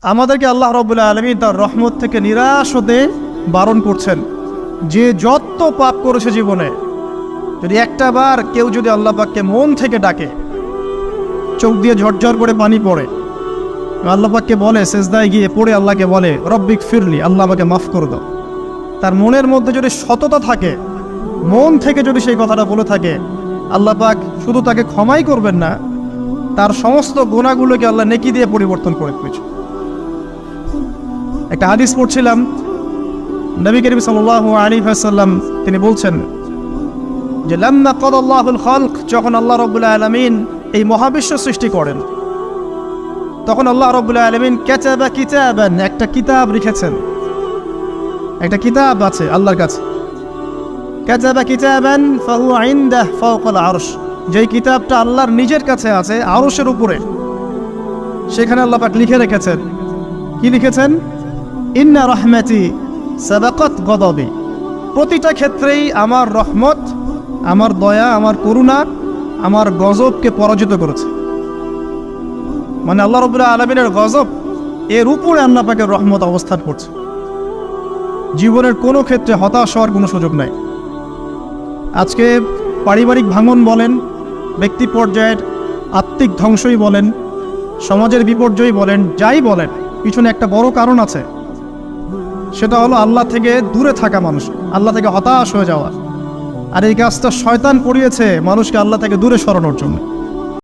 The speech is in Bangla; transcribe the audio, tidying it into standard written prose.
আমাদেরকে আল্লাহ রাব্বুল আলামিন তার রহমত থেকে নিরাশ হতে বারণ করছেন। যে যত পাপ করেছে জীবনে, যদি একটা বার কেউ যদি আল্লাহ পাককে মন থেকে ডাকে, চোখ দিয়ে ঝরঝর করে পানি পড়ে, আল্লাহ পাককে বলে, সেজদায় গিয়ে পড়ে আল্লাহকে বলে রব্বিক ফিরলি, আল্লাহ আমাকে মাফ করে দাও, তার মনের মধ্যে যদি সততা থাকে, মন থেকে যদি সেই কথাটা বলে থাকে, আল্লাহ পাক শুধু তাকে ক্ষমাই করবেন না, তার সমস্ত গুনাহগুলোকে আল্লাহ নেকি দিয়ে পরিবর্তন করে দিয়েছে। একটা হাদিস পড়ছিলাম, নবী করিম সাল্লাল্লাহু আলাইহি ওয়াসাল্লাম তিনি বলছেন যে লাম্মা কাদাল্লাহুল খালক, যখন আল্লাহ রাব্বুল আলামিন এই মহাবিশ্ব সৃষ্টি করেন, তখন আল্লাহ রাব্বুল আলামিন কাতাবা কিতাবান, একটা কিতাব লিখেছেন, একটা কিতাব আছে আল্লাহর কাছে। কাতাবা কিতাবান ফাহুয়া ইনদাহু ফাওকাল আরশ, যেই কিতাবটা আল্লাহর নিজের কাছে আছে আরশের উপরে, সেখানে আল্লাহ পাক লিখে রেখেছেন। কি লিখেছেন? ইন্না রাহমাতি সাবাকাত গদাবি, প্রতিটা ক্ষেত্রেই আমার রহমত, আমার দয়া, আমার করুণা আমার গজবকে পরাজিত করেছে। মানে আল্লাহ রাব্বুল আলামিনের গজব এর উপরে আল্লাহ পাকের রহমত অবস্থান করছে। জীবনের কোনো ক্ষেত্রে হতাশ হওয়ার কোনো সুযোগ নাই। আজকে পারিবারিক ভাঙন বলেন, ব্যক্তি পর্যায়ের আত্মিক ধ্বংসই বলেন, সমাজের বিপর্যয় বলেন, যাই বলেন, পিছনে একটা বড় কারণ আছে। সেটা হলো আল্লাহ থেকে দূরে থাকা মানুষ, আল্লাহ থেকে হতাশ হয়ে যাওয়া। আর এই কাজটা শয়তান করিয়েছে মানুষকে আল্লাহ থেকে দূরে সরানোর জন্য।